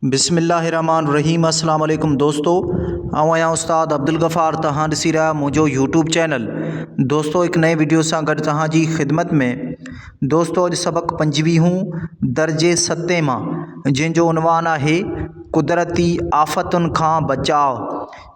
बिस्मिल्लाहिर्रहमानिर्रहीम। अस्सलाम वालेकुम दोस्तों, आया उस्ताद अब्दुल गफ़ार। तहां ॾिसी रहा मुझो यूट्यूब चैनल। दोस्तों एक नए वीडियो सां गॾु तहां जी ख़िदमत में। दोस्तों अॼु सबक़ 25 दर्जे 7 मां, जंहिंजो उनवान आहे कुदरती आफ़तुनि खां बचाव।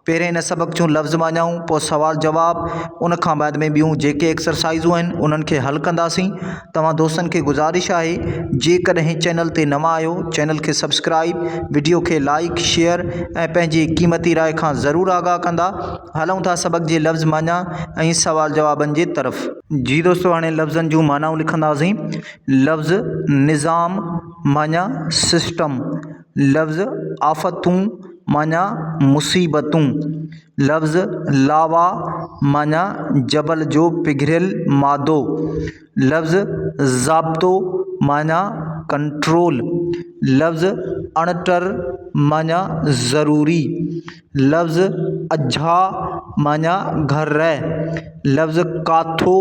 पहिरें इन सबक़ जूं लफ़्ज़ मञाऊं, पोइ सवाल जवाब, उन खां बाद में ॿियूं जेके एक्सरसाइज़ूं आहिनि उन्हनि खे हल कंदासीं। तव्हां दोस्तनि खे गुज़ारिश आहे, जेकॾहिं चैनल ते नवां आहियो चैनल खे सब्सक्राइब, वीडियो खे लाइक शेयर ऐं पंहिंजी क़ीमती राय खां ज़रूरु आगाह कंदा। हलूं था सबक़ जे लफ़्ज़ माना ऐं सवाल जवाबनि जे तरफ़। जी दोस्तों, हाणे लफ़्ज़नि जूं मानाऊं लिखंदासीं। लफ़्ज़ निज़ाम माना सिस्टम, लफ़्ज़ आफ़तूं माना मुसीबतूं, लफ़्ज़ लावा माना जबल जो पिघरियल मादो, लफ़्ज़ ज़ाब्तो माना कंट्रोल, लफ़्ज़ अणटर माना ज़रूरी, लफ़्ज़ अझा माना घर, लफ़्ज़ काथो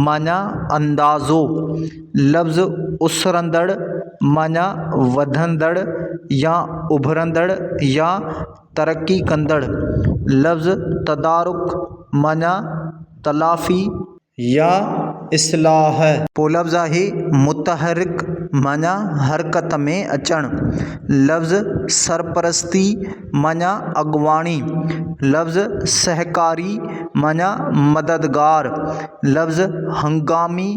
माना अंदाज़ो, लफ़्ज़ उसरंदड़ माना वधंदड़ या उभरंदड़ या तरक्की कंदड़, लफ़्ज़ तदारुक माना तलाफ़ी या इस्लाह। पोइ लफ़्ज़ आहे मुतहरिक माना हरकत में अचणु, लफ़्ज़ सरपरस्ती माना अॻुवाणी, लफ़्ज़ सहकारी माना मददगार, लफ़्ज़ हंगामी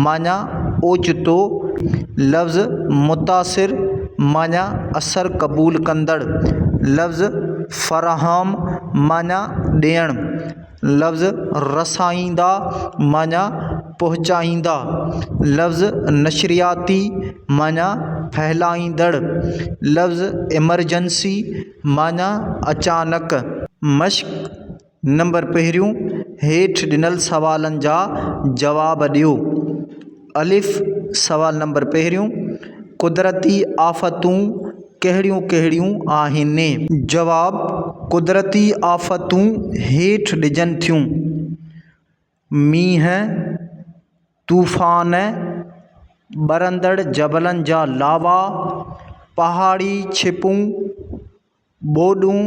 माना ओचितो, लफ़्ज़ मुतासिर माना असर क़बूल कंदड़, लफ़्ज़ फ़राहम माना ॾियणु, लफ़्ज़ रसाईंदा माना पहुचाईंदा, लफ़्ज़ नशरियाती माना फहिलाईंदड़, लफ़्ज़ इमरजेंसी माना अचानक। मश्क नंबर पहिरियों, हेठि ॾिनल सवालनि जा जवाब ॾियो। अलिफ़ सवाल नंबर पहिरियों, कुदरती आफ़तूं कहिड़ियूं कहिड़ियूं आहिनि? जवाब, कुदरती आफ़तूं हेठि ॾिजनि थियूं: मींहुं, तूफ़ान, ॿरंदड़ जबलनि जा लावा, पहाड़ी छिपूं, ॿोॾूं,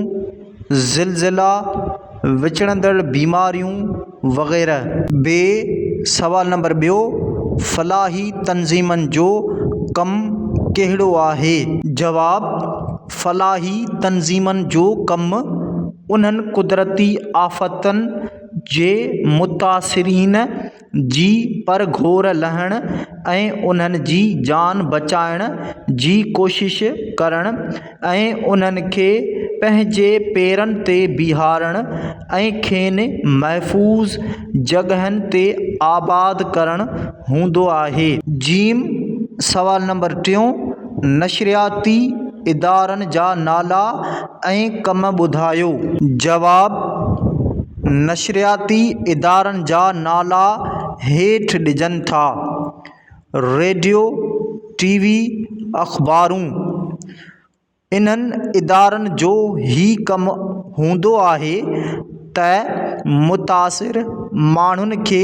ज़िलज़िला, विचड़ंदड़ बीमारियूं वग़ैरह। सवाल नंबर ॿियो, फ़लाही तंज़ीमनि जो कमु कहिड़ो आहे? जवाब, फ़लाही तंज़ीमनि जो कमु उन्हनि कुदरती आफ़तनि जे मुतासिरीन जी परघोर लहण ऐं उन्हनि जी जान बचाइण जी कोशिश करण ऐं उन्हनि खे पंहिंजे पेरनि ते बीहारण ऐं खेनि महफ़ूज़ जॻहनि ते आबाद करणु हूंदो आहे। जीम सवाल नंबर टियों, नशरियाती इदारनि जा नाला ऐं कम ॿुधायो। जवाब, नशरियाती इदारनि जा नाला हेठि ॾिजनि था: रेडियो, टीवी, अख़बारूं। इन्हनि इदारनि जो ही कमु हूंदो आहे त मुतासिर माण्हुनि खे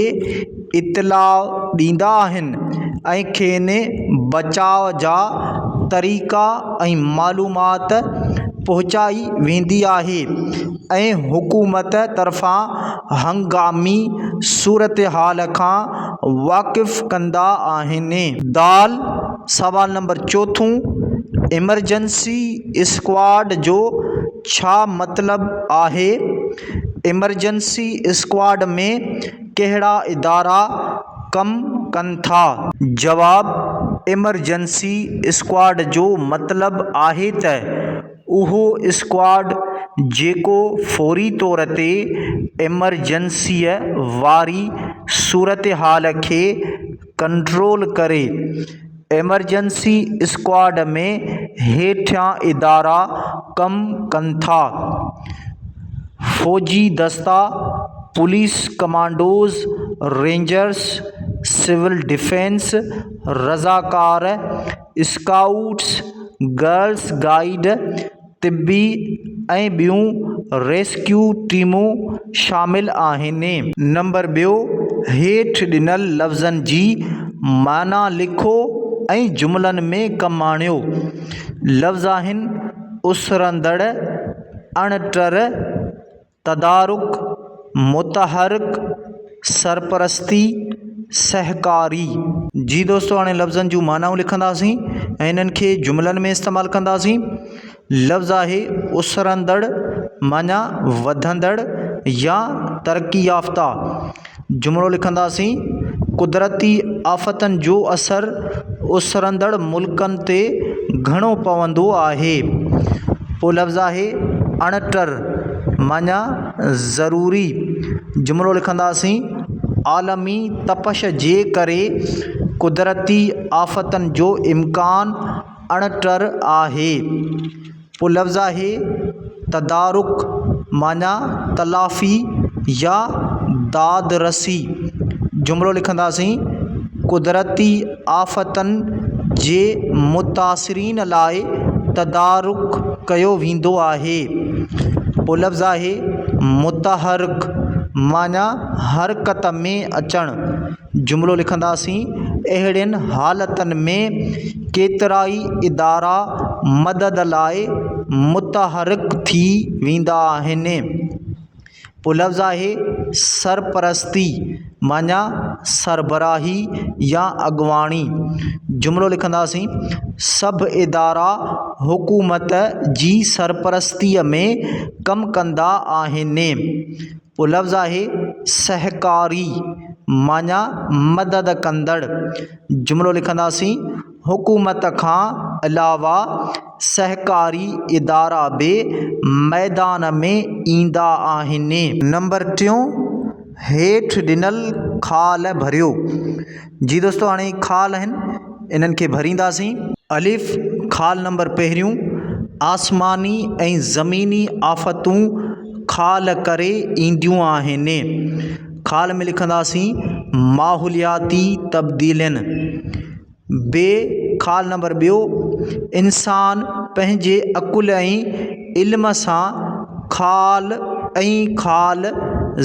इतिलाउ ॾींदा आहिनि ऐं खेनि बचाव जा तरीक़ा ऐं मालूमात पहुचाई वेंदी आहे ऐं हुकूमत तरफ़ां हंगामी सूरतहाल खां वाक़िफ़ कंदा आहिनि। दाल सवाल नंबर चोथों, इमरजेंसी स्क्वाड जो छा मतिलबु आहे? इमरजेंसी स्क्वाड में कहिड़ा इदारा कमु कनि था? जवाब, इमरजेंसी स्क्वाड जो मतिलबु आहे त उहो स्क्वाड जेको फ़ौरी तौर ते इमरजेंसीअ वारी सूरतहाल खे कंट्रोल करे। इमरजेंसी स्क्वाड में हेठियां इदारा कमु कनि था: फ़ौजी दस्ता, police commandos, rangers, civil defence, रज़ाकार, स्काउट्स, गर्ल्स गाइड, तिबी ऐं ॿियूं रेस्क्यू टीमूं शामिल आहिनि। नंबर ॿियो, हेठि ॾिनल लफ़्ज़नि जी माना लिखो ऐं जुमलनि में कमु आणियो। लफ़्ज़ आहिनि उसरंदड़, अणटर, तदारुक, मुतहरिक, सरपरस्ती, सहकारी। जी दोस्तों, हाणे लफ़्ज़नि जूं मानाऊं लिखंदासीं ऐं इन्हनि खे जुमलनि में इस्तेमालु कंदासीं। लफ़्ज़ आहे उसरंदड़, माना वधंदड़ या तरक़ी याफ़्ता। जुमिलो लिखंदासीं, कुदरती आफ़तनि जो असरु उसरंदड़ मुल्कनि ते घणो पवंदो आहे। पोइ लफ़्ज़ आहे अणटर, माना ज़रूरी। जुमिलो लिखंदासीं, आलमी तपश जे करे कुदरती आफ़तनि जो इम्कान अणटर आहे। पोइ लफ़्ज़ आहे तदारुक, माना तलाफ़ी या दादरसी। जुमिलो लिखंदासीं, कुदरती आफ़तनि जे मुतासिरीन लाइ तदारुक कयो वेंदो आहे। पोइ लफ़्ज़ आहे मुतहरिक, माना हरकत में अचणु। जुमिलो लिखंदासीं, अहिड़ियुनि हालतुनि में केतिरा ई इदारा मदद लाइ मुतहरिक थी वेंदा आहिनि। पोइ लफ़्ज़ आहे सरपरस्ती, माना सरबराही या अॻुवाणी। जुमिलो लिखंदासीं, सभु इदारा हुकूमत जी सरपरस्तीअ में कमु कंदा आहिनि। पोइ लफ़्ज़ आहे सहकारी, माना मदद कंदड़। जुमिलो लिखंदासीं, हुकूमत खां अलावा सहकारी इदारा बि मैदान में ईंदा आहिनि। नंबर 3, हेठि ॾिनल ख़ाल भरियो। जी दोस्तों, हाणे ख़ाल आहिनि, इन्हनि खे भरींदासीं। अलिफ़ ख़ाल नंबर पहिरियों, आसमानी ऐं ज़मीनी आफ़तूं ख़ाल करे ईंदियूं आहिनि। ख़ाल में लिखंदासीं माहौलियाती तब्दीलियुनि। बे ख़ाल नंबर ॿियो, इंसान पंहिंजे अक़ुल ऐं इल्म सां ख़ाल ऐं ख़ाल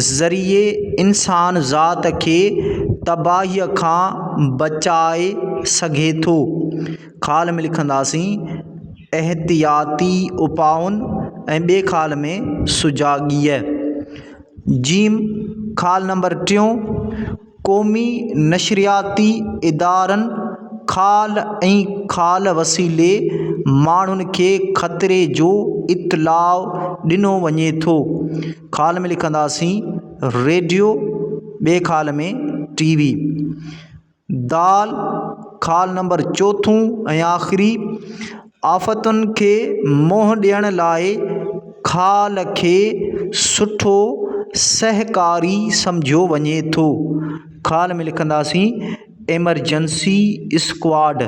ज़रिए इंसान ज़ात खे तबाहीअ खां बचाए सघे थो। ख़ाल में लिखंदासीं एहतियाती उपाउनि ऐं ॿिए ख़ाल में सुजाॻीअ। जीम ख़ाल नंबर 3, क़ौमी नशरियाती इदारनि ख़ाल ऐं ख़ाल वसीले माण्हुनि खे ख़तरे जो इतलाउ ॾिनो वञे थो। ख़ाल में लिखंदासीं रेडियो, ॿिए ख़ाल में TV। दाल ख़ाल नंबर 4 ऐं आख़िरी, आफ़तुनि खे मुंहुं ॾियण लाइ ख़ाल खे सुठो सहकारी सम्झियो वञे थो। ख़ाल में लिखंदासीं एमरजेंसी स्क्वाड।